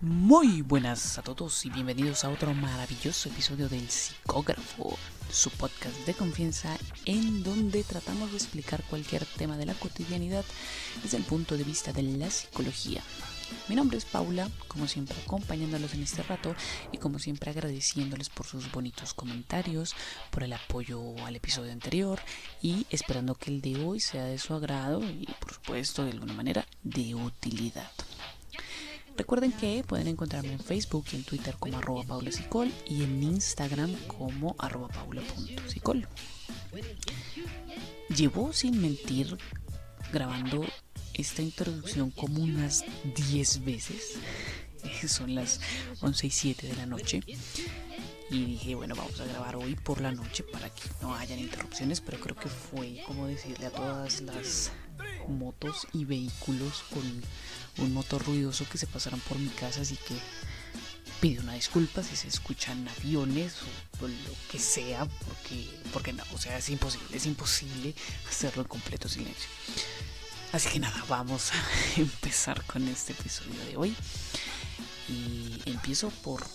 Muy buenas a todos y bienvenidos a otro maravilloso episodio del Psicógrafo, su podcast de confianza en donde tratamos de explicar cualquier tema de la cotidianidad desde el punto de vista de la psicología. Mi nombre es Paula, como siempre acompañándolos en este rato y como siempre agradeciéndoles por sus bonitos comentarios, por el apoyo al episodio anterior y esperando que el de hoy sea de su agrado y por supuesto de alguna manera de utilidad. Recuerden que pueden encontrarme en Facebook y en Twitter como @paulasicol y en Instagram como @paula.sicol. Llevo sin mentir grabando esta introducción como unas 10 veces. Son las 11:07 de la noche. Y dije, bueno, vamos a grabar hoy por la noche para que no hayan interrupciones, pero creo que fue como decirle a todas las motos y vehículos con un motor ruidoso que se pasaron por mi casa, así que pido una disculpa si se escuchan aviones o lo que sea, porque no, o sea, es imposible hacerlo en completo silencio. Así que nada, vamos a empezar con este episodio de hoy. Y empiezo por,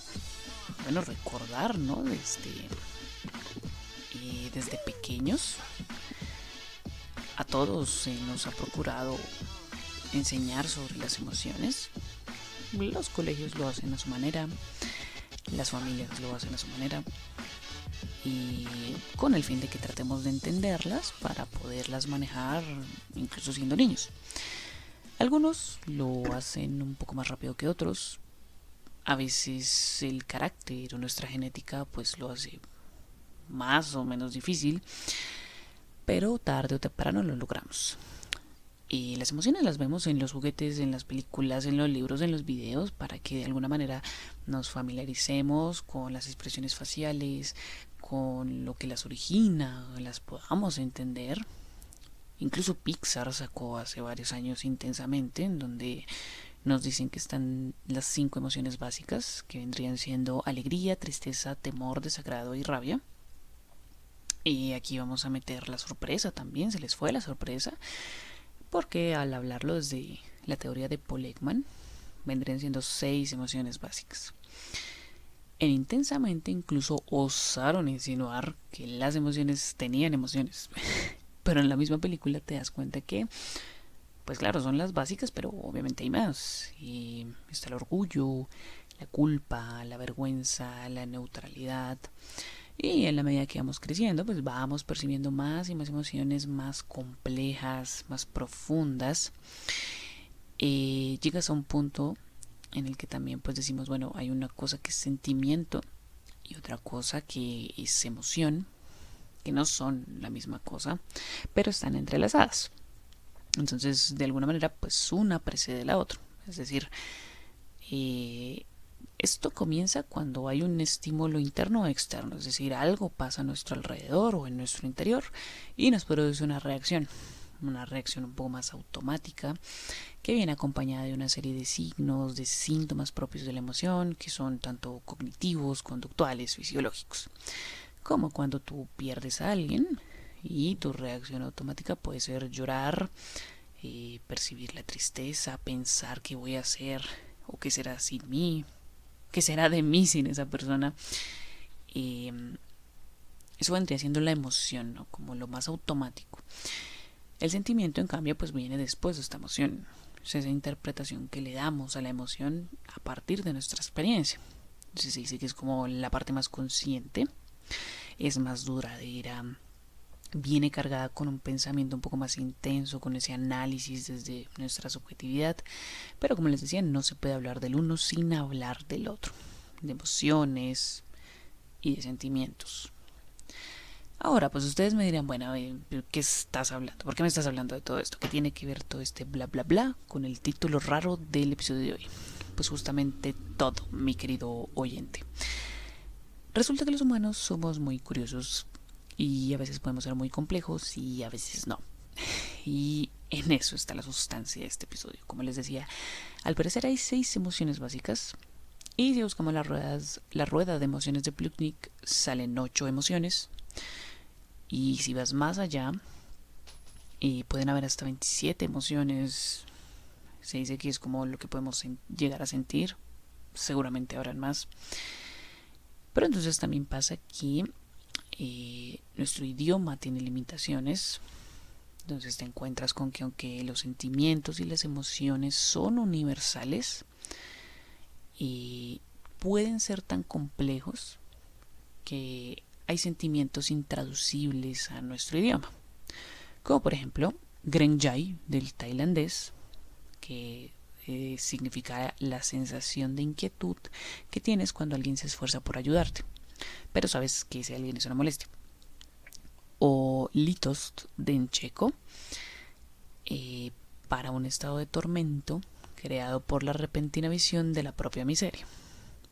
recordar, ¿no? Desde pequeños a todos se nos ha procurado enseñar sobre las emociones. Los colegios lo hacen a su manera, las familias lo hacen a su manera, y con el fin de que tratemos de entenderlas para poderlas manejar incluso siendo niños. Algunos lo hacen un poco más rápido que otros. A veces el carácter o nuestra genética pues lo hace más o menos difícil, pero tarde o temprano lo logramos. Y las emociones las vemos en los juguetes, en las películas, en los libros, en los videos, para que de alguna manera nos familiaricemos con las expresiones faciales, con lo que las origina, las podamos entender. Incluso Pixar sacó hace varios años Intensamente, en donde nos dicen que están las 5 emociones básicas, que vendrían siendo alegría, tristeza, temor, desagrado y rabia. Y aquí vamos a meter la sorpresa también, se les fue la sorpresa, porque al hablarlo desde la teoría de Paul Ekman, vendrían siendo 6 emociones básicas. En Intensamente incluso osaron insinuar que las emociones tenían emociones, pero en la misma película te das cuenta que, pues claro, son las básicas, pero obviamente hay más. Y está el orgullo, la culpa, la vergüenza, la neutralidad. Y en la medida que vamos creciendo, pues vamos percibiendo más y más emociones más complejas, más profundas. Llegas a un punto en el que también pues decimos, bueno, hay una cosa que es sentimiento y otra cosa que es emoción, que no son la misma cosa, pero están entrelazadas. Entonces, de alguna manera, pues una precede la otra. Es decir, esto comienza cuando hay un estímulo interno o externo, es decir, algo pasa a nuestro alrededor o en nuestro interior y nos produce una reacción un poco más automática, que viene acompañada de una serie de signos, de síntomas propios de la emoción, que son tanto cognitivos, conductuales, fisiológicos. Como cuando tú pierdes a alguien y tu reacción automática puede ser llorar, percibir la tristeza, pensar qué voy a hacer o qué será sin mí, qué será de mí sin esa persona. Eso vendría siendo la emoción, ¿no? Como lo más automático. El sentimiento, en cambio, pues viene después de esta emoción. Es esa interpretación que le damos a la emoción a partir de nuestra experiencia. Entonces se dice que es como la parte más consciente, es más duradera, viene cargada con un pensamiento un poco más intenso, con ese análisis desde nuestra subjetividad. Pero como les decía, no se puede hablar del uno sin hablar del otro, de emociones y de sentimientos. Ahora, pues ustedes me dirán, bueno, ¿qué estás hablando? ¿Por qué me estás hablando de todo esto? ¿Qué tiene que ver todo este bla bla bla con el título raro del episodio de hoy? Pues justamente todo, mi querido oyente. Resulta que los humanos somos muy curiosos y a veces podemos ser muy complejos y a veces no. Y en eso está la sustancia de este episodio. Como les decía, al parecer hay 6 emociones básicas. Y si buscamos la rueda de emociones de Plutnik, salen 8 emociones. Y si vas más allá, pueden haber hasta 27 emociones Se dice que es como lo que podemos llegar a sentir. Seguramente habrán más. Pero entonces también pasa que nuestro idioma tiene limitaciones. Entonces te encuentras con que aunque los sentimientos y las emociones son universales, pueden ser tan complejos que hay sentimientos intraducibles a nuestro idioma. Como por ejemplo, Grenjai del tailandés, que significa la sensación de inquietud que tienes cuando alguien se esfuerza por ayudarte, pero sabes que ese alguien es una molestia. O litost de en checo, para un estado de tormento creado por la repentina visión de la propia miseria.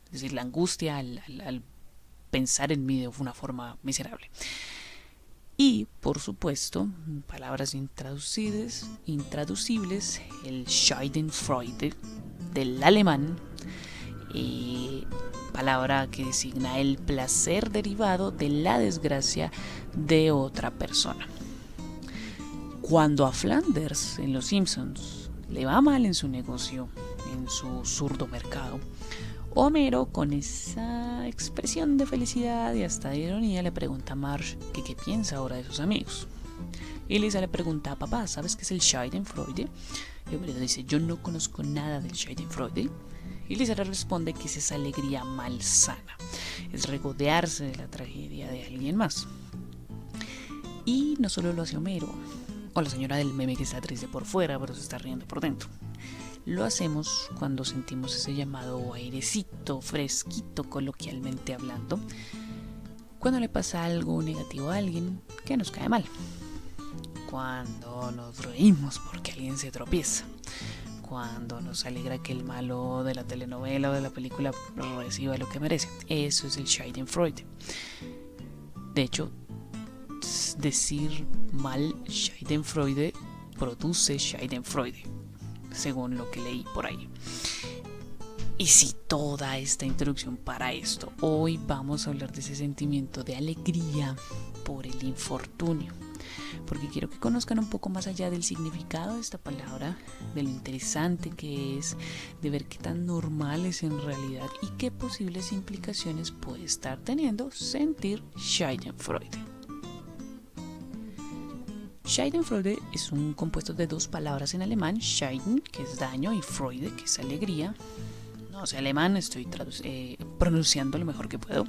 Es decir, la angustia al pensar en mí de una forma miserable. Y, por supuesto, palabras intraducibles, el Schadenfreude del alemán, palabra que designa el placer derivado de la desgracia de otra persona. Cuando a Flanders en Los Simpsons le va mal en su negocio, en su zurdo mercado, Homero, con esa expresión de felicidad y hasta de ironía, le pregunta a Marge que qué piensa ahora de sus amigos. Y Lisa le pregunta a papá, ¿sabes qué es el Schadenfreude? Y Homero dice, yo no conozco nada del Schadenfreude. Y Lisa le responde que es esa alegría malsana, es regodearse de la tragedia de alguien más. Y no solo lo hace Homero, o la señora del meme que está triste por fuera, pero se está riendo por dentro. Lo hacemos cuando sentimos ese llamado airecito, fresquito, coloquialmente hablando, cuando le pasa algo negativo a alguien que nos cae mal, cuando nos reímos porque alguien se tropieza, cuando nos alegra que el malo de la telenovela o de la película reciba lo que merece. Eso es el Schadenfreude. De hecho, decir mal Schadenfreude produce Schadenfreude, según lo que leí por ahí. Y si toda esta introducción para esto, hoy vamos a hablar de ese sentimiento de alegría por el infortunio, porque quiero que conozcan un poco más allá del significado de esta palabra, de lo interesante que es, de ver qué tan normal es en realidad y qué posibles implicaciones puede estar teniendo sentir Schadenfreude. Schadenfreude es un compuesto de dos palabras en alemán, Schaden, que es daño, y Freude, que es alegría. No sé alemán, estoy pronunciando lo mejor que puedo.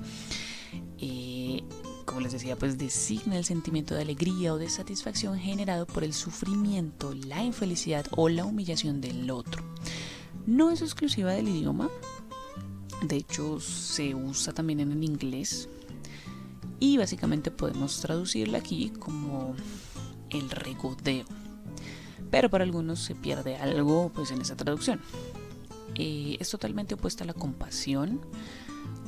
Como les decía, pues designa el sentimiento de alegría o de satisfacción generado por el sufrimiento, la infelicidad o la humillación del otro. No es exclusiva del idioma, de hecho se usa también en el inglés y básicamente podemos traducirla aquí como el regodeo, pero para algunos se pierde algo pues en esa traducción. Es totalmente opuesta a la compasión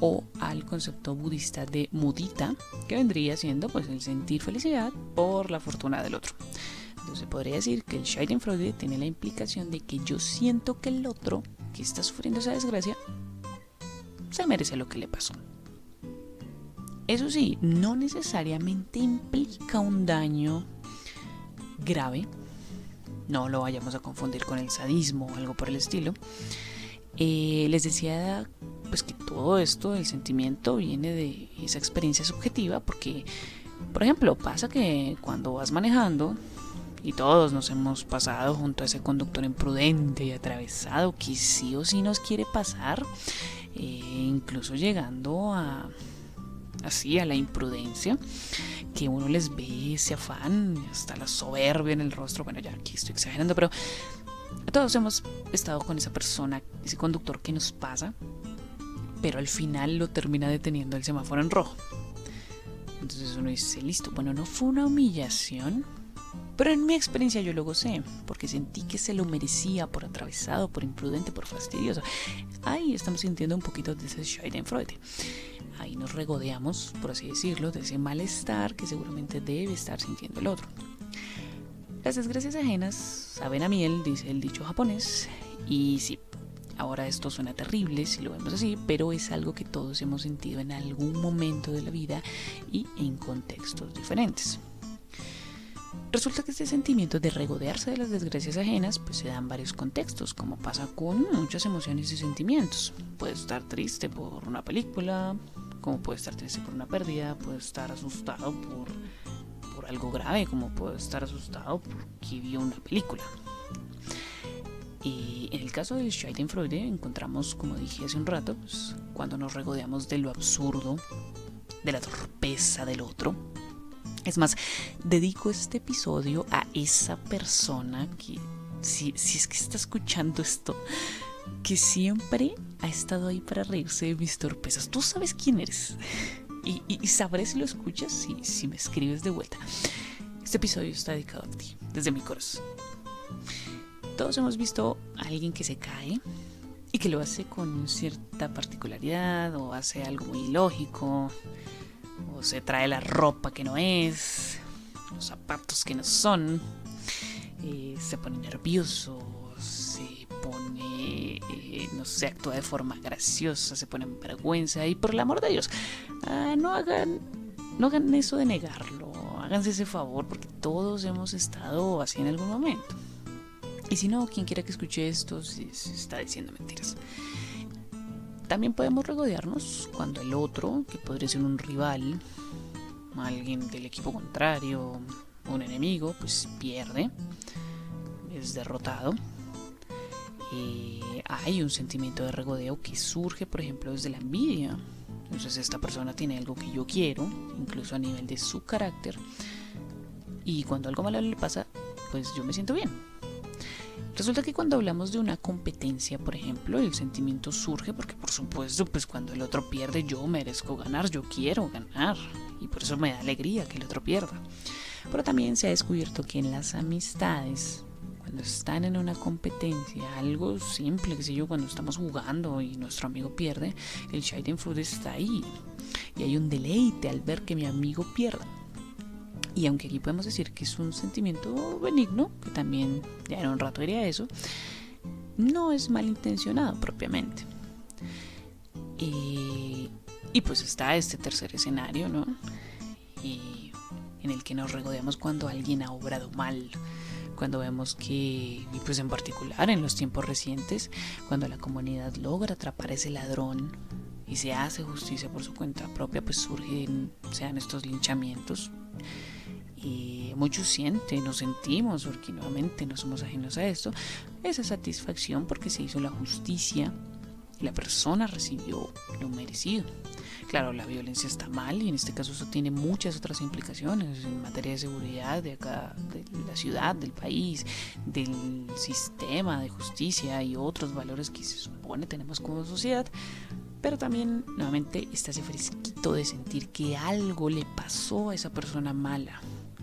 o al concepto budista de mudita, que vendría siendo pues el sentir felicidad por la fortuna del otro. Entonces podría decir que el Schadenfreude tiene la implicación de que yo siento que el otro que está sufriendo esa desgracia se merece lo que le pasó. Eso sí, no necesariamente implica un daño grave, no lo vayamos a confundir con el sadismo o algo por el estilo. Les decía pues que todo esto, el sentimiento, viene de esa experiencia subjetiva, porque por ejemplo pasa que cuando vas manejando, y todos nos hemos pasado junto a ese conductor imprudente y atravesado que sí o sí nos quiere pasar, incluso llegando así a la imprudencia, que uno les ve ese afán, hasta la soberbia en el rostro. Bueno, ya aquí estoy exagerando, pero todos hemos estado con esa persona, ese conductor que nos pasa, pero al final lo termina deteniendo el semáforo en rojo. Entonces uno dice, listo, bueno, no fue una humillación, pero en mi experiencia yo lo gocé, porque sentí que se lo merecía por atravesado, por imprudente, por fastidioso. Ahí estamos sintiendo un poquito de ese Schadenfreude. Ahí nos regodeamos, por así decirlo, de ese malestar que seguramente debe estar sintiendo el otro. Las desgracias ajenas saben a miel, dice el dicho japonés, y sí, ahora esto suena terrible si lo vemos así, pero es algo que todos hemos sentido en algún momento de la vida y en contextos diferentes. Resulta que este sentimiento de regodearse de las desgracias ajenas pues se da en varios contextos, como pasa con muchas emociones y sentimientos. Puede estar triste por una película, como puede estar triste por una pérdida, puede estar asustado por algo grave, como puede estar asustado porque vio una película. Y en el caso del Schadenfreude encontramos, como dije hace un rato, pues, cuando nos regodeamos de lo absurdo, de la torpeza del otro. Es más, dedico este episodio a esa persona que, si es que está escuchando esto, que siempre ha estado ahí para reírse de mis torpezas. Tú sabes quién eres. Y sabré si lo escuchas si me escribes de vuelta. Este episodio está dedicado a ti, desde mi corazón. Todos hemos visto a alguien que se cae y que lo hace con cierta particularidad, o hace algo muy ilógico, o se trae la ropa que no es, los zapatos que no son, se pone nervioso, se pone, no sé, actúa de forma graciosa, se pone en vergüenza. Y por el amor de Dios, no hagan eso de negarlo, háganse ese favor, porque todos hemos estado así en algún momento. Y si no, quien quiera que escuche esto se está diciendo mentiras. También podemos regodearnos cuando el otro, que podría ser un rival, alguien del equipo contrario, un enemigo, pues pierde, es derrotado. Hay un sentimiento de regodeo que surge, por ejemplo, desde la envidia. Entonces esta persona tiene algo que yo quiero, incluso a nivel de su carácter, y cuando algo malo le pasa, pues yo me siento bien. Resulta que cuando hablamos de una competencia, por ejemplo, el sentimiento surge porque, por supuesto, pues cuando el otro pierde, yo merezco ganar, yo quiero ganar, y por eso me da alegría que el otro pierda. Pero también se ha descubierto que en las amistades, cuando están en una competencia, algo simple, que sé yo, cuando estamos jugando y nuestro amigo pierde, el Schadenfreude está ahí, y hay un deleite al ver que mi amigo pierda. Y aunque aquí podemos decir que es un sentimiento benigno, que también ya en un rato diría eso, no es malintencionado propiamente. Y pues está este tercer escenario, ¿no? Y en el que nos regodeamos cuando alguien ha obrado mal, cuando vemos que, y pues en particular en los tiempos recientes, cuando la comunidad logra atrapar a ese ladrón y se hace justicia por su cuenta propia, pues sean estos linchamientos. Y muchos nos sentimos, porque nuevamente no somos ajenos a esto, esa satisfacción porque se hizo la justicia y la persona recibió lo merecido. Claro, la violencia está mal, y en este caso eso tiene muchas otras implicaciones en materia de seguridad de acá, de la ciudad, del país, del sistema de justicia y otros valores que se supone tenemos como sociedad. Pero también, nuevamente, está ese fresquito de sentir que algo le pasó a esa persona mala,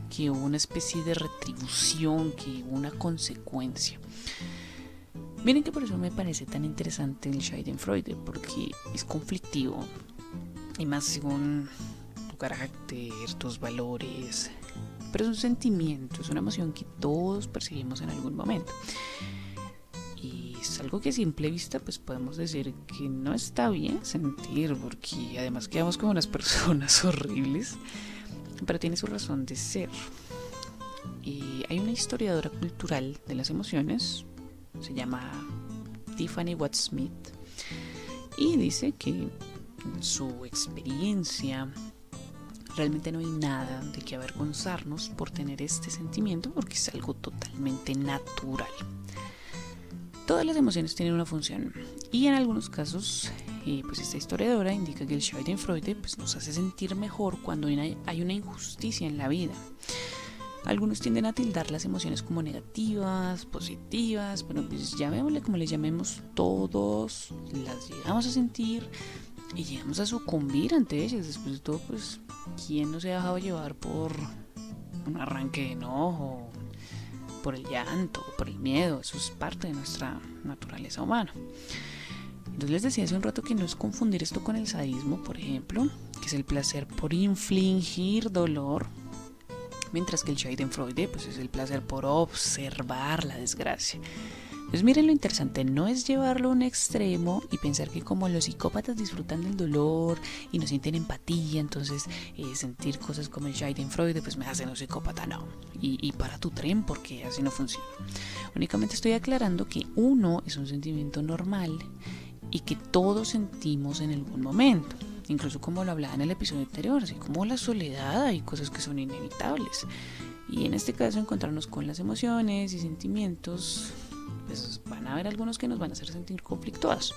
que hubo una especie de retribución, que hubo una consecuencia. Miren que por eso me parece tan interesante el Schadenfreude, porque es conflictivo, y más según tu carácter, tus valores. Pero es un sentimiento, es una emoción que todos percibimos en algún momento. Y es algo que a simple vista pues podemos decir que no está bien sentir, porque además quedamos como unas personas horribles, pero tiene su razón de ser. Y hay una historiadora cultural de las emociones, se llama Tiffany Watts Smith, y dice que en su experiencia realmente no hay nada de que avergonzarnos por tener este sentimiento, porque es algo totalmente natural. Todas las emociones tienen una función, y en algunos casos, pues esta historiadora indica que el Schadenfreude pues nos hace sentir mejor cuando hay una injusticia en la vida. Algunos tienden a tildar las emociones como negativas, positivas, pero pues llamémosle como le llamemos, todos las llegamos a sentir y llegamos a sucumbir ante ellas. Después de todo, pues, ¿quién no se ha dejado llevar por un arranque de enojo, por el llanto, por el miedo? Eso es parte de nuestra naturaleza humana. Entonces les decía hace un rato que no es confundir esto con el sadismo, por ejemplo, que es el placer por infligir dolor, mientras que el Schadenfreude pues es el placer por observar la desgracia. Entonces miren lo interesante, no es llevarlo a un extremo y pensar que como los psicópatas disfrutan del dolor y no sienten empatía, entonces sentir cosas como el Schadenfreude pues me hacen un psicópata, no. Y para tu tren, porque así no funciona. Únicamente estoy aclarando que uno es un sentimiento normal y que todos sentimos en algún momento. Incluso como lo hablaba en el episodio anterior, así como la soledad, hay cosas que son inevitables. Y en este caso encontrarnos con las emociones y sentimientos, pues van a haber algunos que nos van a hacer sentir conflictuados.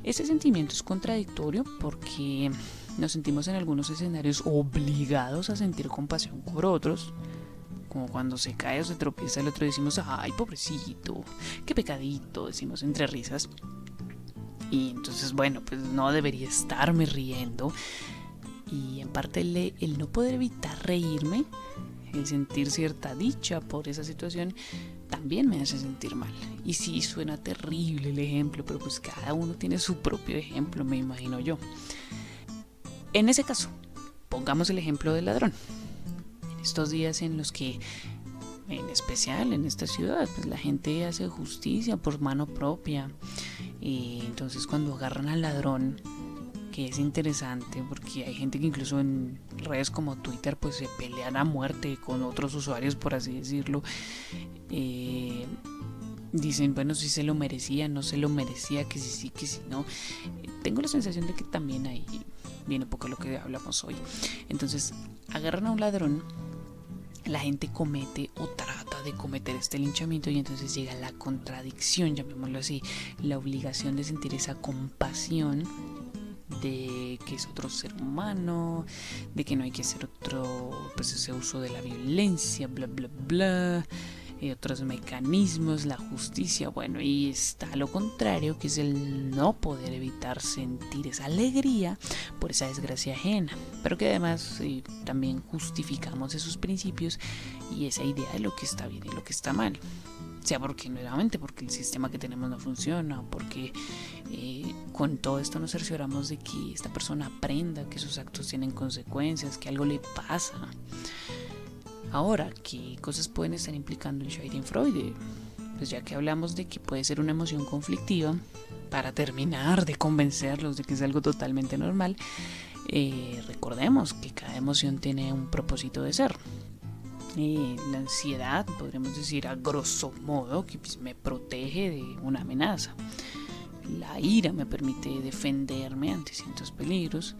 Este sentimiento es contradictorio porque nos sentimos en algunos escenarios obligados a sentir compasión por otros, como cuando se cae o se tropieza el otro y decimos, ay, pobrecito, qué pecadito, decimos entre risas. Y entonces, bueno, pues no debería estarme riendo. Y en parte el no poder evitar reírme, el sentir cierta dicha por esa situación, también me hace sentir mal. Y sí, suena terrible el ejemplo, pero pues cada uno tiene su propio ejemplo, me imagino yo. En ese caso, pongamos el ejemplo del ladrón. En estos días en los que, en especial en esta ciudad, pues la gente hace justicia por mano propia. Y entonces cuando agarran al ladrón, que es interesante porque hay gente que incluso en redes como Twitter pues se pelean a muerte con otros usuarios, por así decirlo. Dicen, bueno, si se lo merecía, no se lo merecía, que sí, que sí, no. Tengo la sensación de que también ahí viene poco lo que hablamos hoy. Entonces agarran a un ladrón, la gente comete o trata de cometer este linchamiento y entonces llega la contradicción, llamémoslo así, la obligación de sentir esa compasión de que es otro ser humano, de que no hay que hacer otro, pues ese uso de la violencia, bla bla bla, otros mecanismos, la justicia, bueno, y está lo contrario, que es el no poder evitar sentir esa alegría por esa desgracia ajena, pero que además también justificamos esos principios y esa idea de lo que está bien y lo que está mal. O sea, porque nuevamente porque el sistema que tenemos no funciona, porque con todo esto nos cercioramos de que esta persona aprenda que sus actos tienen consecuencias, que algo le pasa. Ahora, ¿qué cosas pueden estar implicando el Schadenfreude? Pues ya que hablamos de que puede ser una emoción conflictiva, para terminar de convencerlos de que es algo totalmente normal, recordemos que cada emoción tiene un propósito de ser. La ansiedad, podríamos decir a grosso modo, que pues me protege de una amenaza. La ira me permite defenderme ante ciertos peligros.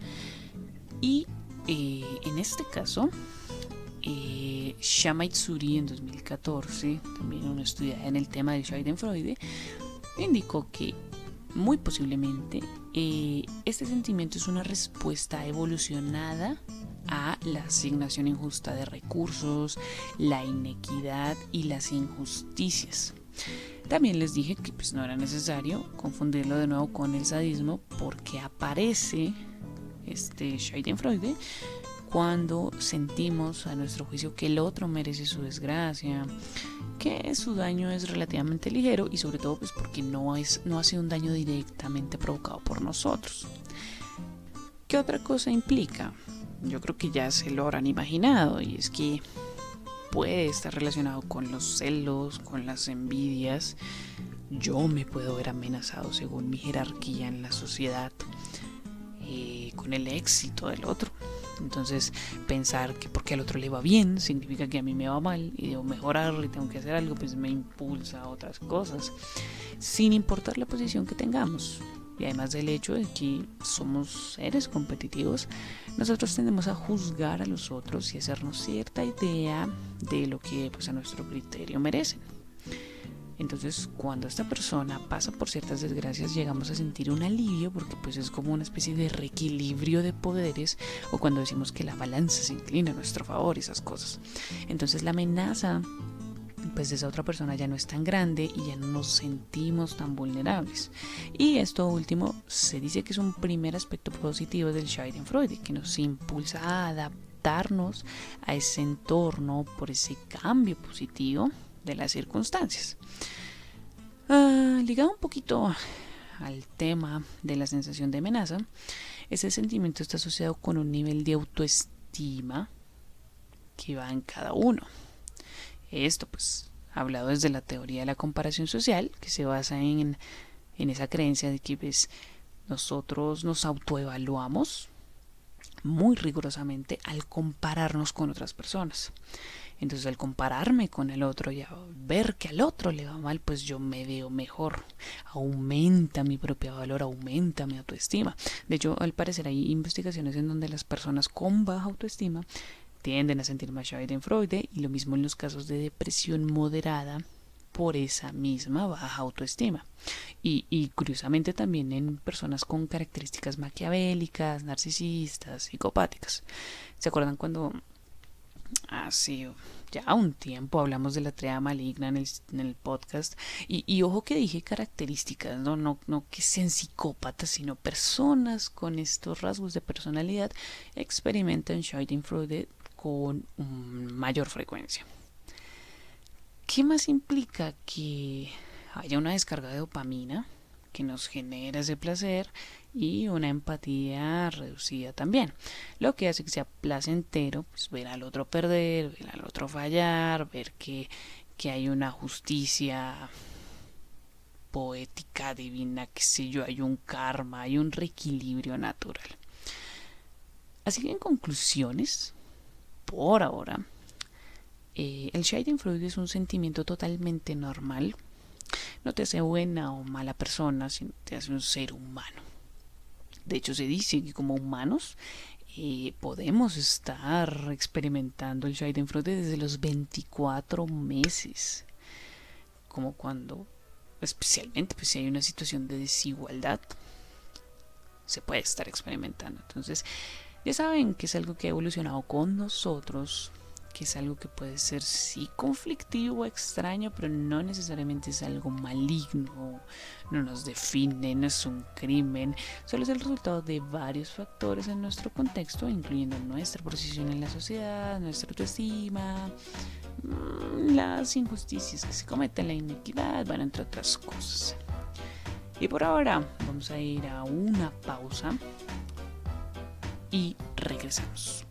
Y en este caso, Shama Itsuri en 2014, también una estudiada en el tema del Schadenfreude, indicó que muy posiblemente este sentimiento es una respuesta evolucionada a la asignación injusta de recursos, la inequidad y las injusticias. También les dije que pues no era necesario confundirlo de nuevo con el sadismo, porque aparece este Schadenfreude cuando sentimos a nuestro juicio que el otro merece su desgracia, que su daño es relativamente ligero y sobre todo pues porque no hace un daño directamente provocado por nosotros. ¿Qué otra cosa implica? Yo creo que ya se lo habrán imaginado, y es que puede estar relacionado con los celos, con las envidias. Yo me puedo ver amenazado según mi jerarquía en la sociedad, con el éxito del otro. Entonces pensar que porque al otro le va bien significa que a mí me va mal y debo mejorar y tengo que hacer algo, pues me impulsa a otras cosas, sin importar la posición que tengamos. Y además del hecho de que somos seres competitivos, nosotros tendemos a juzgar a los otros y hacernos cierta idea de lo que pues a nuestro criterio merecen. Entonces cuando esta persona pasa por ciertas desgracias llegamos a sentir un alivio, porque pues es como una especie de reequilibrio de poderes, o cuando decimos que la balanza se inclina a nuestro favor, esas cosas. Entonces la amenaza pues esa otra persona ya no es tan grande y ya no nos sentimos tan vulnerables. Y esto último se dice que es un primer aspecto positivo del Schadenfreude, que nos impulsa a adaptarnos a ese entorno por ese cambio positivo de las circunstancias. Ligado un poquito al tema de la sensación de amenaza, ese sentimiento está asociado con un nivel de autoestima que va en cada uno. Esto pues hablado desde la teoría de la comparación social, que se basa en esa creencia de que pues, nosotros nos autoevaluamos muy rigurosamente al compararnos con otras personas. Entonces al compararme con el otro y a ver que al otro le va mal, pues yo me veo mejor. Aumenta mi propio valor, aumenta mi autoestima. De hecho, al parecer hay investigaciones en donde las personas con baja autoestima tienden a sentir más Schadenfreude, y lo mismo en los casos de depresión moderada por esa misma baja autoestima. Y curiosamente también en personas con características maquiavélicas, narcisistas, psicopáticas. ¿Se acuerdan cuando hace ya un tiempo hablamos de la tríada maligna en el podcast? Y ojo que dije características, no que sean psicópatas, sino personas con estos rasgos de personalidad experimentan Schadenfreude con mayor frecuencia. ¿Qué más implica? Que haya una descarga de dopamina que nos genera ese placer y una empatía reducida también, lo que hace que sea placentero pues, ver al otro perder, ver al otro fallar, ver que hay una justicia poética, divina, qué sé yo, hay un karma, hay un reequilibrio natural. Así que en conclusiones, por ahora, el Schadenfreude es un sentimiento totalmente normal. No te hace buena o mala persona, sino te hace un ser humano. De hecho, se dice que como humanos podemos estar experimentando el Schadenfreude desde los 24 meses. Como cuando, especialmente pues, si hay una situación de desigualdad, se puede estar experimentando. Entonces, ya saben que es algo que ha evolucionado con nosotros, que es algo que puede ser sí conflictivo, extraño, pero no necesariamente es algo maligno, no nos define, no es un crimen, solo es el resultado de varios factores en nuestro contexto, incluyendo nuestra posición en la sociedad, nuestra autoestima, las injusticias que se cometen, la inequidad, bueno, entre otras cosas. Y por ahora vamos a ir a una pausa y regresamos.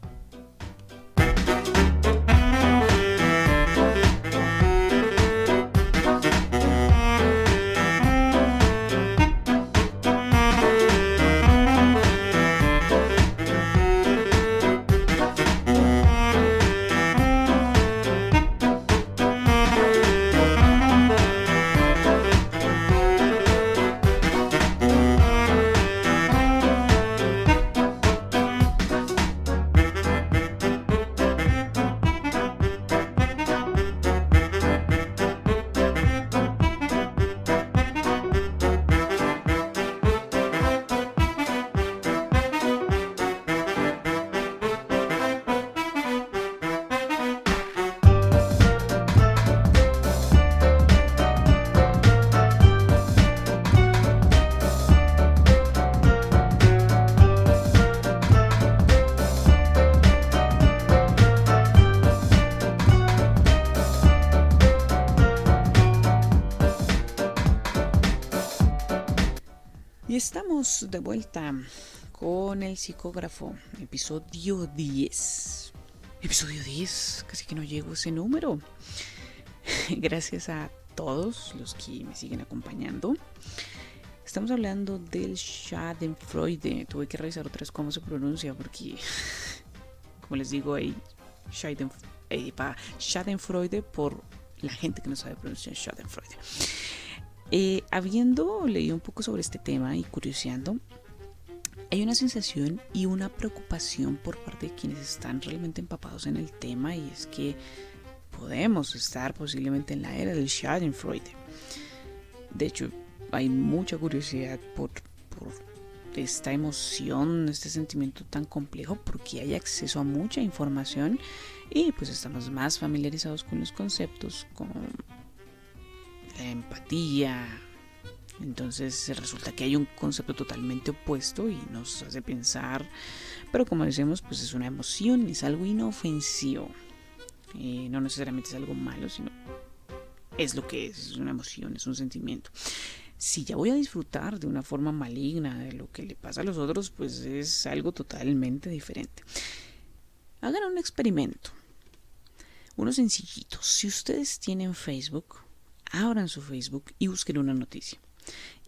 Y estamos de vuelta con el psicógrafo, episodio 10. Episodio 10, casi que no llego a ese número. Gracias a todos los que me siguen acompañando. Estamos hablando del Schadenfreude. Tuve que revisar otra vez cómo se pronuncia porque, como les digo, hay Schadenfreude por la gente que no sabe pronunciar Schadenfreude. Habiendo leído un poco sobre este tema y curioseando, hay una sensación y una preocupación por parte de quienes están realmente empapados en el tema, y es que podemos estar posiblemente en la era del Schadenfreude. De hecho, hay mucha curiosidad por esta emoción, este sentimiento tan complejo, porque hay acceso a mucha información y pues estamos más familiarizados con los conceptos, con la empatía. Entonces resulta que hay un concepto totalmente opuesto y nos hace pensar, pero como decimos, pues es una emoción, es algo inofensivo, no necesariamente es algo malo, sino es lo que es una emoción, es un sentimiento. Si ya voy a disfrutar de una forma maligna de lo que le pasa a los otros, pues es algo totalmente diferente. Hagan un experimento. Uno sencillito. Si ustedes tienen Facebook, abran su Facebook y busquen una noticia.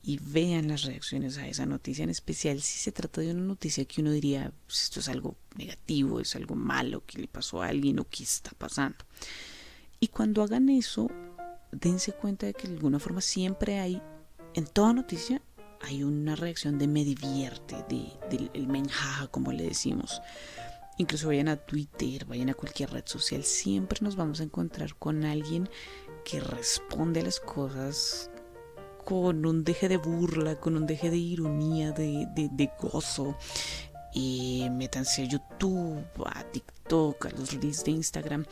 Y vean las reacciones a esa noticia, en especial si se trata de una noticia que uno diría, pues esto es algo negativo, es algo malo que le pasó a alguien o que está pasando. Y cuando hagan eso, dense cuenta de que de alguna forma siempre hay, en toda noticia, hay una reacción de me divierte, del menjaja, como le decimos. Incluso vayan a Twitter, vayan a cualquier red social, siempre nos vamos a encontrar con alguien que responde a las cosas con un deje de burla, con un deje de ironía, de gozo. Métanse a YouTube, a TikTok, a los reels de Instagram.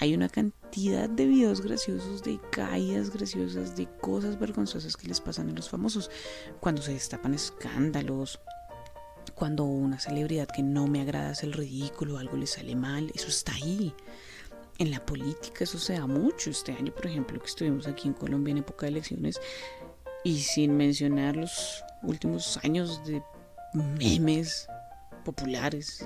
Hay una cantidad de videos graciosos, de caídas graciosas, de cosas vergonzosas que les pasan a los famosos. Cuando se destapan escándalos, cuando una celebridad que no me agrada hace el ridículo, algo le sale mal, eso está ahí. En la política eso se da mucho. Este año, por ejemplo, que estuvimos aquí en Colombia en época de elecciones, y sin mencionar los últimos años de memes populares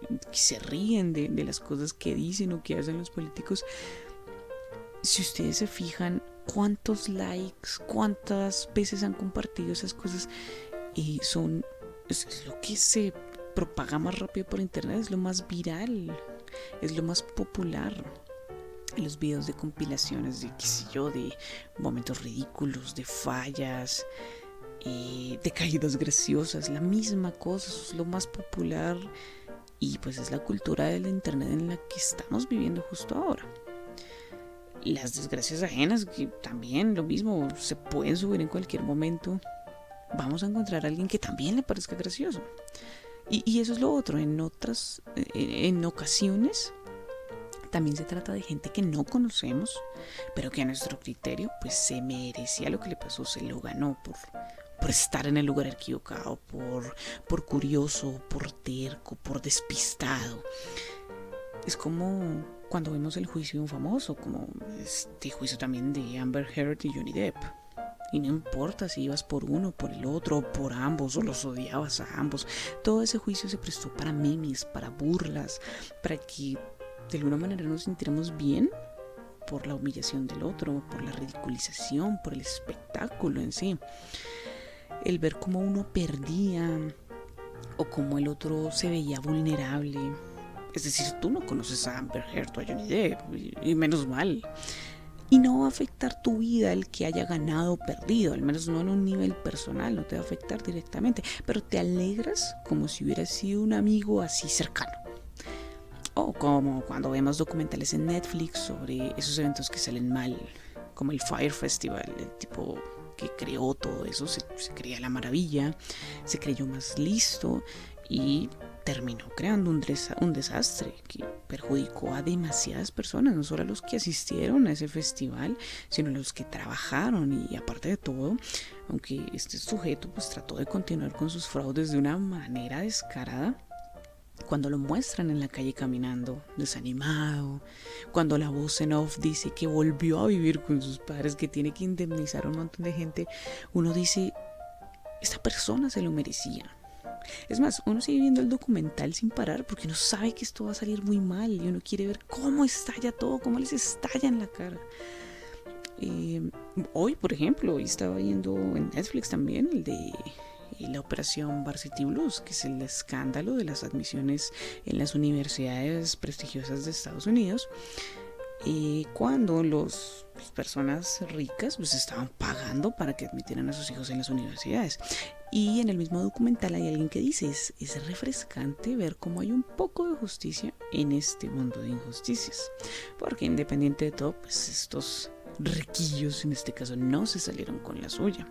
que se ríen de las cosas que dicen o que hacen los políticos. Si ustedes se fijan cuántos likes, cuántas veces han compartido esas cosas, es lo que se propaga más rápido por internet, es lo más viral, es lo más popular. Los videos de compilaciones de, qué sé yo, de momentos ridículos, de fallas, de caídas graciosas, la misma cosa, eso es lo más popular, y pues es la cultura del internet en la que estamos viviendo justo ahora. Las desgracias ajenas, que también lo mismo, se pueden subir en cualquier momento. Vamos a encontrar a alguien que también le parezca gracioso. Y eso es lo otro, en ocasiones también se trata de gente que no conocemos, pero que a nuestro criterio pues se merecía lo que le pasó, se lo ganó por estar en el lugar equivocado, por curioso, por terco, por despistado. Es como cuando vemos el juicio de un famoso, como este juicio también de Amber Heard y Johnny Depp. Y no importa si ibas por uno, por el otro, o por ambos, o los odiabas a ambos. Todo ese juicio se prestó para memes, para burlas, para que de alguna manera nos sintiéramos bien por la humillación del otro, por la ridiculización, por el espectáculo en sí. El ver cómo uno perdía o cómo el otro se veía vulnerable. Es decir, tú no conoces a Amber Heard o a Johnny Depp, y menos mal. Y no va a afectar tu vida el que haya ganado o perdido, al menos no en un nivel personal, no te va a afectar directamente, pero te alegras como si hubiera sido un amigo así cercano. O como cuando vemos documentales en Netflix sobre esos eventos que salen mal, como el Fire Festival, el tipo que creó todo eso, se creía la maravilla, se creyó más listo y terminó creando un desastre que perjudicó a demasiadas personas, no solo a los que asistieron a ese festival, sino a los que trabajaron. Y aparte de todo, aunque este sujeto pues trató de continuar con sus fraudes de una manera descarada, cuando lo muestran en la calle caminando, desanimado, cuando la voz en off dice que volvió a vivir con sus padres, que tiene que indemnizar a un montón de gente, uno dice, esta persona se lo merecía. Es más, uno sigue viendo el documental sin parar porque uno sabe que esto va a salir muy mal y uno quiere ver cómo estalla todo, cómo les estalla en la cara. Hoy, por ejemplo, hoy estaba viendo en Netflix también el de la operación Varsity Blues, que es el escándalo de las admisiones en las universidades prestigiosas de Estados Unidos, cuando las personas ricas pues estaban pagando para que admitieran a sus hijos en las universidades. Y en el mismo documental hay alguien que dice, es refrescante ver cómo hay un poco de justicia en este mundo de injusticias, porque independiente de todo, pues estos riquillos en este caso no se salieron con la suya.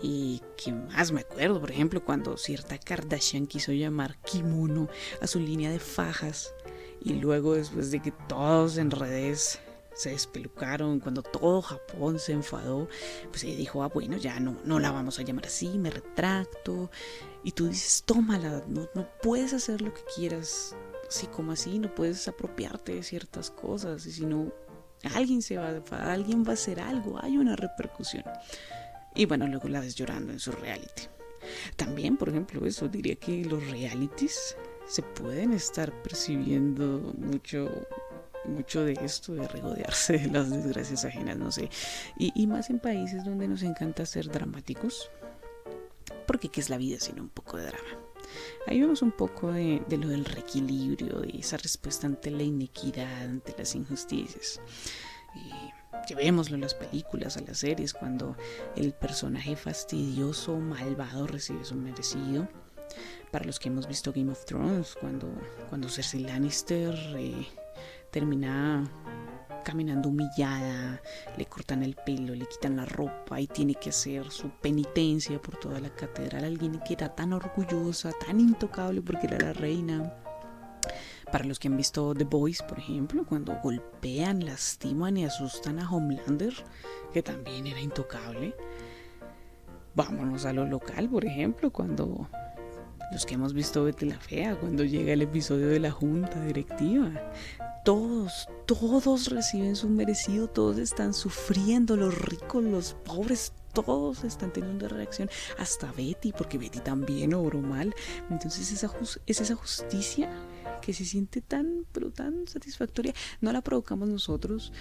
Y que más me acuerdo, por ejemplo, cuando cierta Kardashian quiso llamar kimono a su línea de fajas, y luego después de que todos en redes se despelucaron, cuando todo Japón se enfadó, pues ella dijo, bueno, ya no la vamos a llamar así, me retracto. Y tú dices, tómala, no puedes hacer lo que quieras, así como así, no puedes apropiarte de ciertas cosas, y si no, alguien se va a enfadar, alguien va a hacer algo, hay una repercusión. Y bueno, luego la ves llorando en su reality. También, por ejemplo, eso diría que los realities se pueden estar percibiendo mucho mucho de esto, de regodearse de las desgracias ajenas, no sé. Y más en países donde nos encanta ser dramáticos, porque ¿qué es la vida sino un poco de drama? Ahí vemos un poco de lo del reequilibrio, de esa respuesta ante la inequidad, ante las injusticias. Llevémoslo a las películas, a las series, cuando el personaje fastidioso o malvado recibe su merecido. Para los que hemos visto Game of Thrones, cuando Cersei Lannister termina caminando humillada, le cortan el pelo, le quitan la ropa y tiene que hacer su penitencia por toda la catedral. Alguien que era tan orgullosa, tan intocable porque era la reina. Para los que han visto The Boys, por ejemplo, cuando golpean, lastiman y asustan a Homelander, que también era intocable. Vámonos a lo local, por ejemplo, cuando los que hemos visto Betty la Fea, cuando llega el episodio de la junta directiva. Todos reciben su merecido, todos están sufriendo, los ricos, los pobres, todos están teniendo una reacción, hasta Betty, porque Betty también obró mal. Entonces es esa justicia que se siente pero tan satisfactoria. No la provocamos nosotros,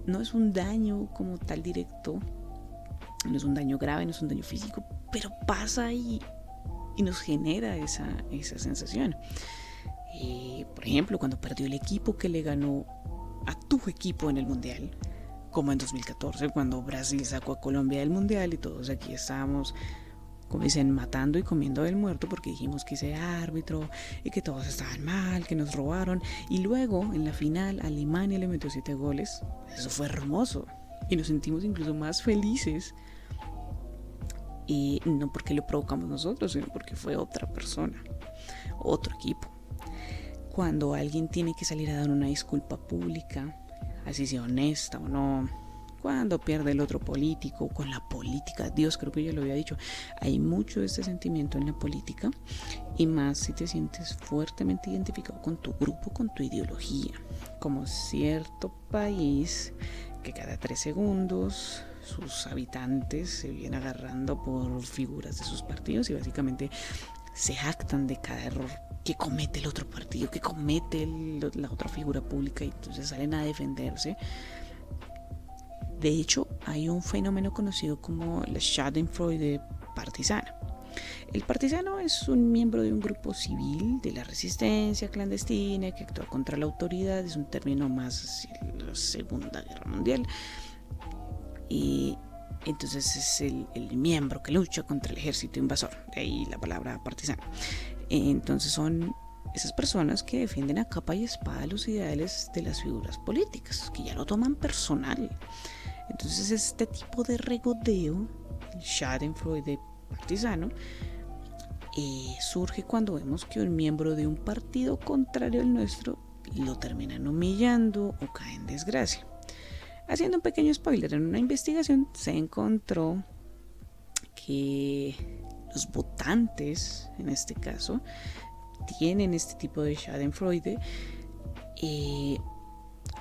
no es un daño como tal directo, no es un daño grave, no es un daño físico, pero pasa y nos genera esa sensación. Por ejemplo, cuando perdió el equipo que le ganó a tu equipo en el Mundial, como en 2014, cuando Brasil sacó a Colombia del Mundial y todos aquí estábamos, como dicen, matando y comiendo del muerto porque dijimos que ese árbitro y que todos estaban mal, que nos robaron. Y luego, en la final, Alemania le metió 7 goles. Eso fue hermoso. Y nos sentimos incluso más felices. Y no porque lo provocamos nosotros, sino porque fue otra persona, otro equipo. Cuando alguien tiene que salir a dar una disculpa pública, así sea honesta o no, cuando pierde el otro político, con la política, Dios, creo que ya lo había dicho, hay mucho de este sentimiento en la política, y más si te sientes fuertemente identificado con tu grupo, con tu ideología, como cierto país que cada 3 segundos sus habitantes se vienen agarrando por figuras de sus partidos y básicamente se jactan de cada error que comete el otro partido, que comete la otra figura pública, y entonces salen a defenderse. De hecho, hay un fenómeno conocido como la Schadenfreude partisana. El partisano es un miembro de un grupo civil de la resistencia clandestina que actúa contra la autoridad, es un término más hacia la Segunda Guerra Mundial. Y entonces es el miembro que lucha contra el ejército invasor, de ahí la palabra partisano. Entonces son esas personas que defienden a capa y espada los ideales de las figuras políticas, que ya lo toman personal. Entonces este tipo de regodeo, el Schadenfreude partisano, surge cuando vemos que un miembro de un partido contrario al nuestro lo terminan humillando o cae en desgracia. Haciendo un pequeño spoiler, en una investigación se encontró que los votantes, en este caso, tienen este tipo de Schadenfreude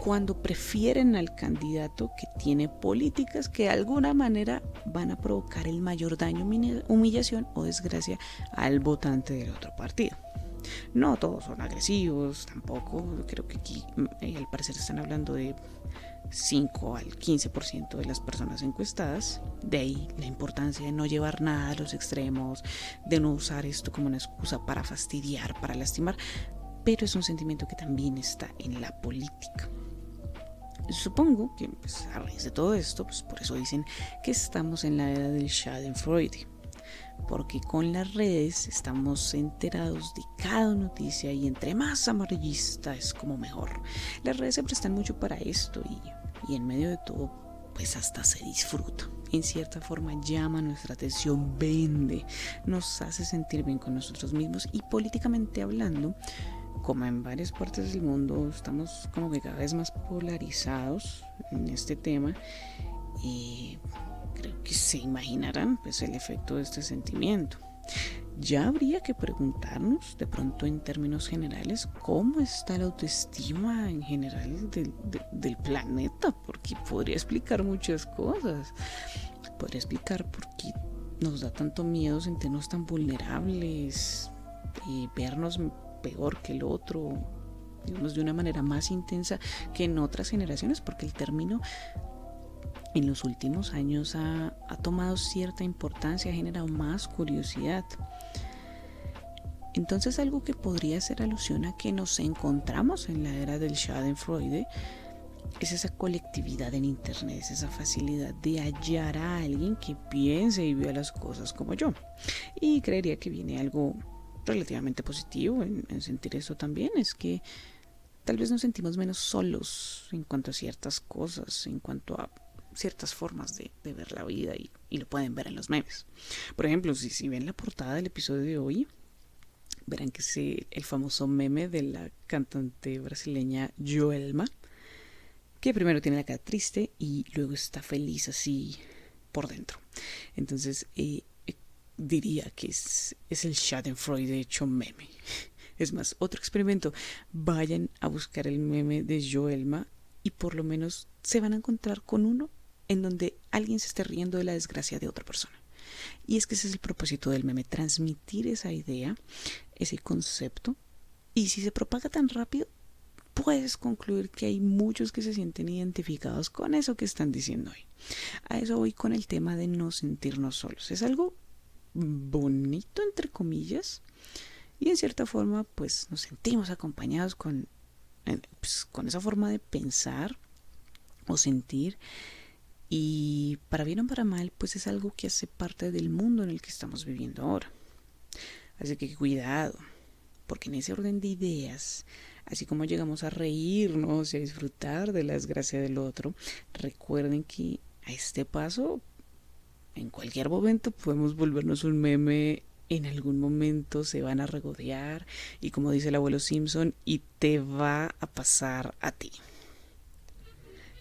cuando prefieren al candidato que tiene políticas que de alguna manera van a provocar el mayor daño, humillación o desgracia al votante del otro partido. No todos son agresivos, tampoco. Creo que aquí al parecer están hablando de 5 al 15% de las personas encuestadas. De ahí la importancia de no llevar nada a los extremos, de no usar esto como una excusa para fastidiar, para lastimar, pero es un sentimiento que también está en la política. Supongo que a raíz de todo esto, por eso dicen que estamos en la era del Schadenfreude, porque con las redes estamos enterados de cada noticia y entre más amarillista es como mejor. Las redes se prestan mucho para esto y en medio de todo pues hasta se disfruta. En cierta forma llama nuestra atención, vende, nos hace sentir bien con nosotros mismos, y políticamente hablando, como en varias partes del mundo estamos como que cada vez más polarizados en este tema, y creo que se imaginarán pues el efecto de este sentimiento. Ya habría que preguntarnos de pronto en términos generales cómo está la autoestima en general del planeta, porque podría explicar muchas cosas. Podría explicar por qué nos da tanto miedo sentirnos tan vulnerables y vernos peor que el otro, digamos, de una manera más intensa que en otras generaciones, porque el término en los últimos años ha tomado cierta importancia, ha generado más curiosidad. Entonces, algo que podría hacer alusión a que nos encontramos en la era del Schadenfreude es esa colectividad en internet, es esa facilidad de hallar a alguien que piense y vea las cosas como yo. Y creería que viene algo relativamente positivo en sentir eso también, es que tal vez nos sentimos menos solos en cuanto a ciertas cosas, en cuanto a ciertas formas de ver la vida, y lo pueden ver en los memes. Por ejemplo, si ven la portada del episodio de hoy, verán que es el famoso meme de la cantante brasileña Joelma, que primero tiene la cara triste y luego está feliz así por dentro. Entonces diría que es el Schadenfreude hecho meme. Es más, otro experimento, vayan a buscar el meme de Joelma y por lo menos se van a encontrar con uno en donde alguien se esté riendo de la desgracia de otra persona. Y es que ese es el propósito del meme, transmitir esa idea, ese concepto, y si se propaga tan rápido, puedes concluir que hay muchos que se sienten identificados con eso que están diciendo hoy. A eso voy con el tema de no sentirnos solos. Es algo bonito, entre comillas, y en cierta forma pues nos sentimos acompañados con esa forma de pensar o sentir, y para bien o para mal pues es algo que hace parte del mundo en el que estamos viviendo ahora. Así que cuidado, porque en ese orden de ideas, así como llegamos a reírnos y a disfrutar de la desgracia del otro, recuerden que a este paso en cualquier momento podemos volvernos un meme. En algún momento se van a regodear y, como dice el abuelo Simpson, y te va a pasar a ti.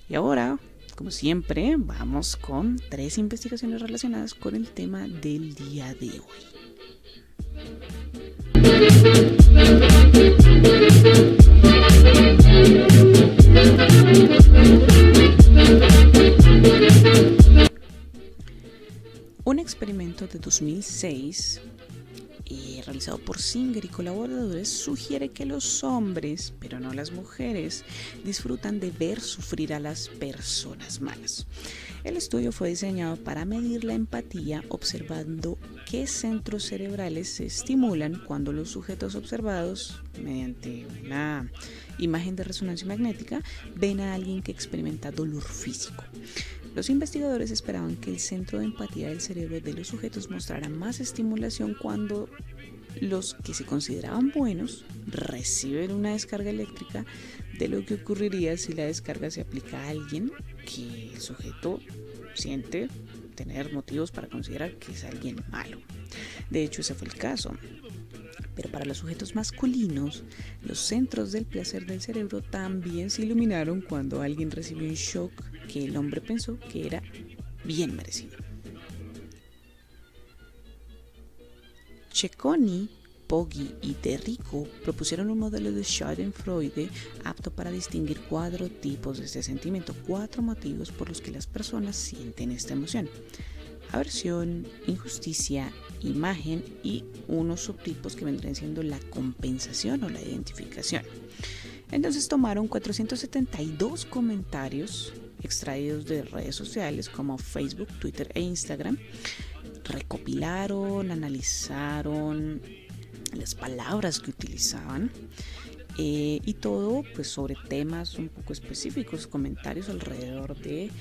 Y ahora, como siempre, vamos con 3 investigaciones relacionadas con el tema del día de hoy. Un experimento de 2006 realizado por Singer y colaboradores sugiere que los hombres, pero no las mujeres, disfrutan de ver sufrir a las personas malas. El estudio fue diseñado para medir la empatía observando qué centros cerebrales se estimulan cuando los sujetos observados, mediante una imagen de resonancia magnética, ven a alguien que experimenta dolor físico. Los investigadores esperaban que el centro de empatía del cerebro de los sujetos mostrara más estimulación cuando los que se consideraban buenos reciben una descarga eléctrica de lo que ocurriría si la descarga se aplica a alguien que el sujeto siente tener motivos para considerar que es alguien malo. De hecho, ese fue el caso. Pero para los sujetos masculinos, los centros del placer del cerebro también se iluminaron cuando alguien recibió un shock que el hombre pensó que era bien merecido. Cecconi, Poggi y Terrico propusieron un modelo de Schadenfreude apto para distinguir 4 tipos de este sentimiento, 4 motivos por los que las personas sienten esta emoción: aversión, injusticia, imagen y unos subtipos que vendrían siendo la compensación o la identificación. Entonces tomaron 472 comentarios extraídos de redes sociales como Facebook, Twitter e Instagram, recopilaron, analizaron las palabras que utilizaban y todo pues sobre temas un poco específicos, comentarios alrededor de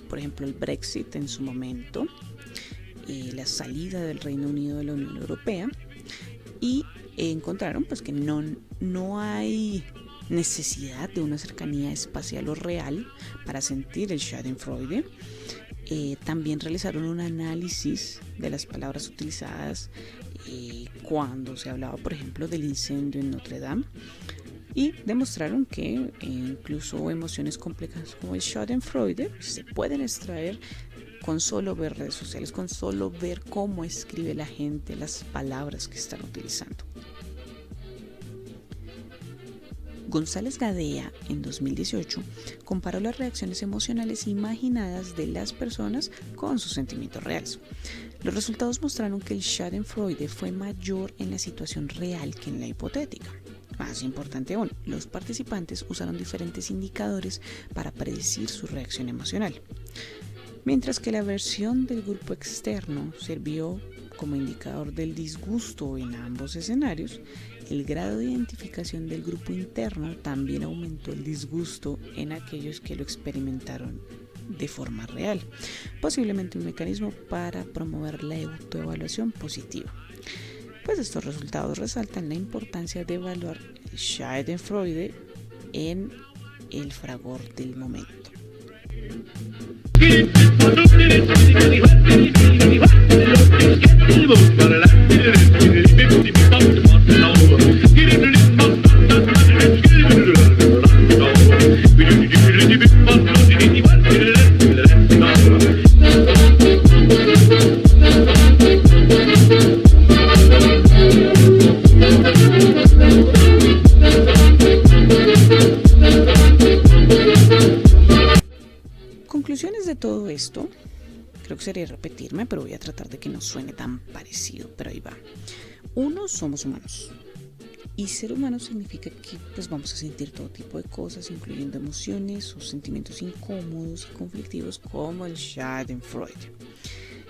por ejemplo el Brexit en su momento, la salida del Reino Unido de la Unión Europea, y encontraron pues que no hay necesidad de una cercanía espacial o real para sentir el Schadenfreude. También realizaron un análisis de las palabras utilizadas cuando se hablaba, por ejemplo, del incendio en Notre Dame, y demostraron que incluso emociones complejas como el Schadenfreude se pueden extraer con solo ver redes sociales, con solo ver cómo escribe la gente las palabras que están utilizando. González Gadea, en 2018, comparó las reacciones emocionales imaginadas de las personas con sus sentimientos reales. Los resultados mostraron que el Schadenfreude fue mayor en la situación real que en la hipotética. Más importante aún, los participantes usaron diferentes indicadores para predecir su reacción emocional, mientras que la versión del grupo externo sirvió como indicador del disgusto en ambos escenarios. El grado de identificación del grupo interno también aumentó el disgusto en aquellos que lo experimentaron de forma real, posiblemente un mecanismo para promover la autoevaluación positiva. Pues estos resultados resaltan la importancia de evaluar el Schadenfreude en el fragor del momento. Conclusiones de todo esto, creo que sería repetirme, pero voy a tratar de que no suene tan parecido, pero ahí va. Uno, somos humanos. Y ser humano significa que pues vamos a sentir todo tipo de cosas, incluyendo emociones o sentimientos incómodos y conflictivos como el Schadenfreude.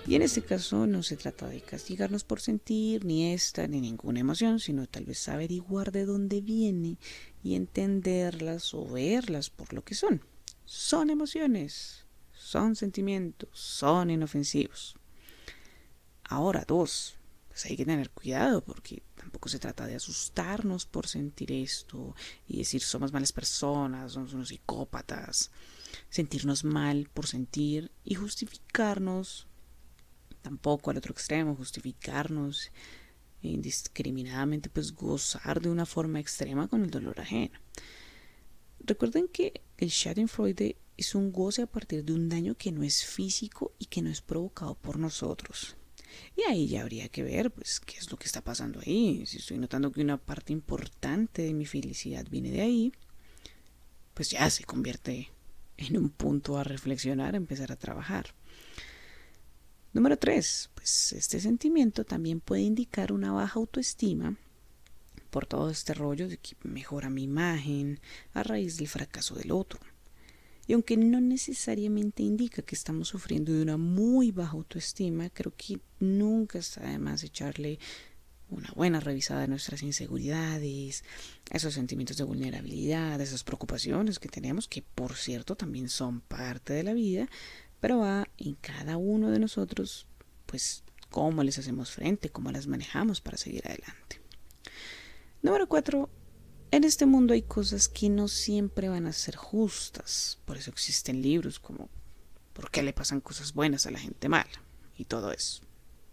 Y en este caso no se trata de castigarnos por sentir ni esta ni ninguna emoción, sino tal vez averiguar de dónde viene y entenderlas o verlas por lo que son. Son emociones, son sentimientos, son inofensivos. Ahora, dos, pues hay que tener cuidado porque tampoco se trata de asustarnos por sentir esto y decir somos malas personas, somos unos psicópatas, sentirnos mal por sentir y justificarnos, tampoco al otro extremo, justificarnos indiscriminadamente, pues gozar de una forma extrema con el dolor ajeno. Recuerden que el Schadenfreude es un goce a partir de un daño que no es físico y que no es provocado por nosotros. Y ahí ya habría que ver pues qué es lo que está pasando ahí. Si estoy notando que una parte importante de mi felicidad viene de ahí, pues ya se convierte en un punto a reflexionar, a empezar a trabajar. Número 3, pues este sentimiento también puede indicar una baja autoestima por todo este rollo de que mejora mi imagen a raíz del fracaso del otro. Y aunque no necesariamente indica que estamos sufriendo de una muy baja autoestima, creo que nunca está de más echarle una buena revisada a nuestras inseguridades, a esos sentimientos de vulnerabilidad, a esas preocupaciones que tenemos, que por cierto también son parte de la vida, pero va en cada uno de nosotros, pues cómo les hacemos frente, cómo las manejamos para seguir adelante. Número 4. En este mundo hay cosas que no siempre van a ser justas. Por eso existen libros como ¿por qué le pasan cosas buenas a la gente mala? Y todo eso.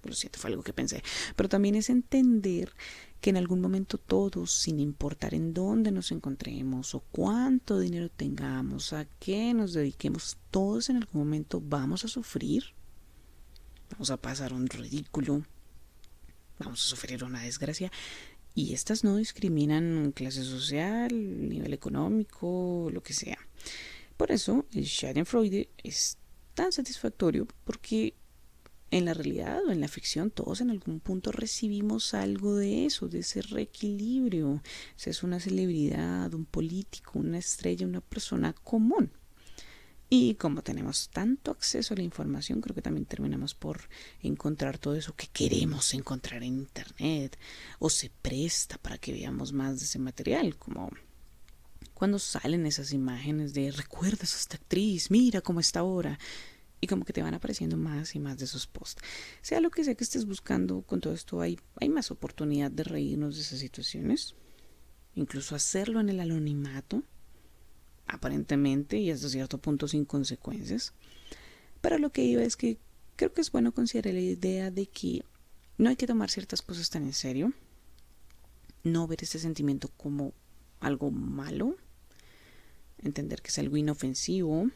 Lo siento, fue algo que pensé. Pero también es entender que en algún momento todos, sin importar en dónde nos encontremos o cuánto dinero tengamos, a qué nos dediquemos, todos en algún momento vamos a sufrir. Vamos a pasar un ridículo. Vamos a sufrir una desgracia. Y estas no discriminan clase social, nivel económico, lo que sea. Por eso el Schadenfreude es tan satisfactorio porque en la realidad o en la ficción todos en algún punto recibimos algo de eso, de ese reequilibrio. Si es una celebridad, un político, una estrella, una persona común. Y como tenemos tanto acceso a la información, creo que también terminamos por encontrar todo eso que queremos encontrar en internet, o se presta para que veamos más de ese material, como cuando salen esas imágenes de ¿recuerdas a esta actriz? Mira cómo está ahora. Y como que te van apareciendo más y más de esos posts. Sea lo que sea que estés buscando, con todo esto hay más oportunidad de reírnos de esas situaciones, incluso hacerlo en el anonimato, aparentemente y hasta cierto punto sin consecuencias. Pero lo que iba es que creo que es bueno considerar la idea de que no hay que tomar ciertas cosas tan en serio, no ver este sentimiento como algo malo, entender que es algo inofensivo,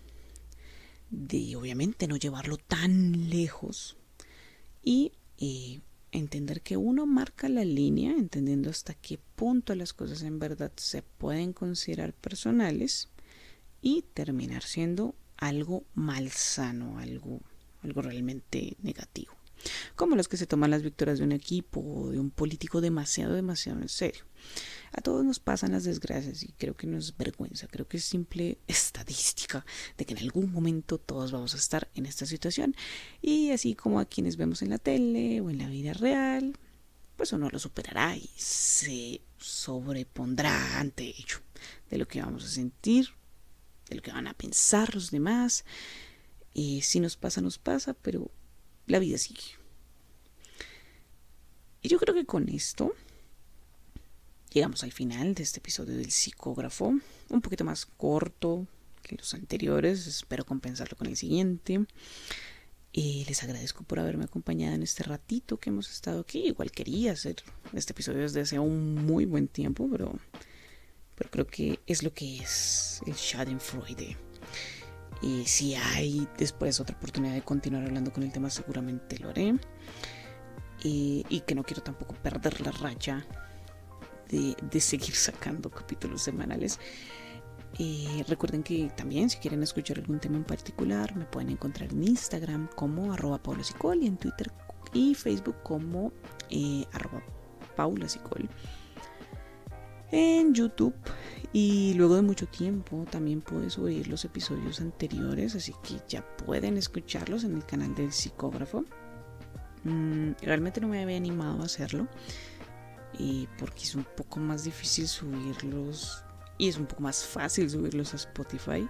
de obviamente no llevarlo tan lejos y entender que uno marca la línea, entendiendo hasta qué punto las cosas en verdad se pueden considerar personales y terminar siendo algo malsano, algo realmente negativo. como los que se toman las victorias de un equipo o de un político demasiado en serio. A todos nos pasan las desgracias y creo que no es vergüenza, creo que es simple estadística de que en algún momento todos vamos a estar en esta situación, y así como a quienes vemos en la tele o en la vida real, pues uno lo superará y se sobrepondrá ante ello, de lo que vamos a sentir, de lo que van a pensar los demás. Y si nos pasa, pero la vida sigue. Y yo creo que con esto llegamos al final de este episodio del psicógrafo, un poquito más corto que los anteriores, espero compensarlo con el siguiente. Les agradezco por haberme acompañado en este ratito que hemos estado aquí. Igual quería hacer este episodio desde hace un muy buen tiempo, pero creo que es lo que es el Schadenfreude. Y si hay después otra oportunidad de continuar hablando con el tema, seguramente lo haré. Y que no quiero tampoco perder la racha de seguir sacando capítulos semanales. Recuerden que también, si quieren escuchar algún tema en particular, me pueden encontrar en Instagram como @paulasicol y en Twitter y Facebook como @paulasicol. En YouTube, y luego de mucho tiempo también pude subir los episodios anteriores, así que ya pueden escucharlos en el canal del psicógrafo. Realmente no me había animado a hacerlo porque es un poco más difícil subirlos y es un poco más fácil subirlos a Spotify.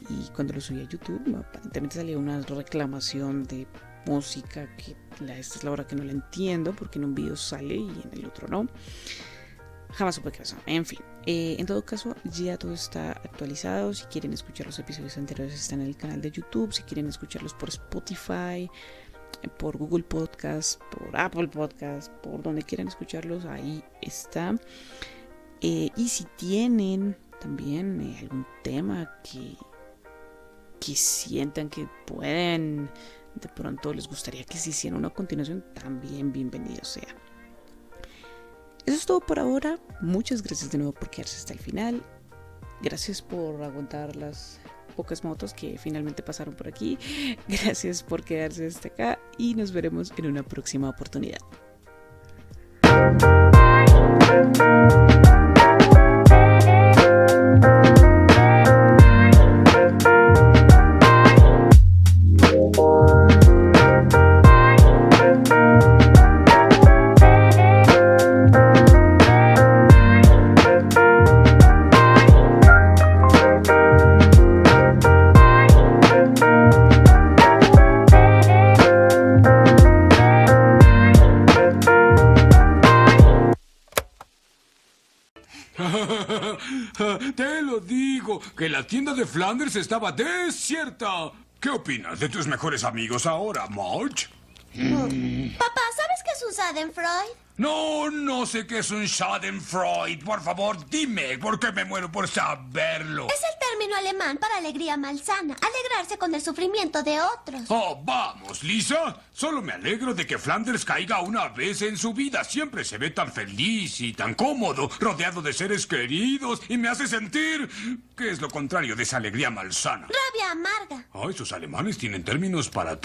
Y cuando lo subí a YouTube, aparentemente salía una reclamación de música que esta es la hora que no la entiendo, porque en un video sale y en el otro no. Jamás supe qué pasó. En fin, en todo caso, ya todo está actualizado. Si quieren escuchar los episodios anteriores, están en el canal de YouTube. Si quieren escucharlos por Spotify, por Google Podcast, por Apple Podcast, por donde quieran escucharlos, ahí está. Y si tienen también algún tema que sientan que pueden, de pronto les gustaría que se hiciera una continuación, también bienvenido sea. Eso es todo por ahora. Muchas gracias de nuevo por quedarse hasta el final. Gracias por aguantar las pocas motos que finalmente pasaron por aquí. Gracias por quedarse hasta acá y nos veremos en una próxima oportunidad. Te lo digo, que la tienda de Flanders estaba desierta. ¿Qué opinas de tus mejores amigos ahora, Marge? Papá, ¿sabes qué es un Schadenfreude? No sé qué es un Schadenfreude. Por favor, dime, porque me muero por saberlo. Es el término alemán para alegría malsana, alegrarse con el sufrimiento de otros. Oh, vamos, Lisa. Solo me alegro de que Flanders caiga una vez en su vida. Siempre se ve tan feliz y tan cómodo, rodeado de seres queridos, y me hace sentir que es lo contrario de esa alegría malsana. Rabia amarga. Esos alemanes tienen términos para todo.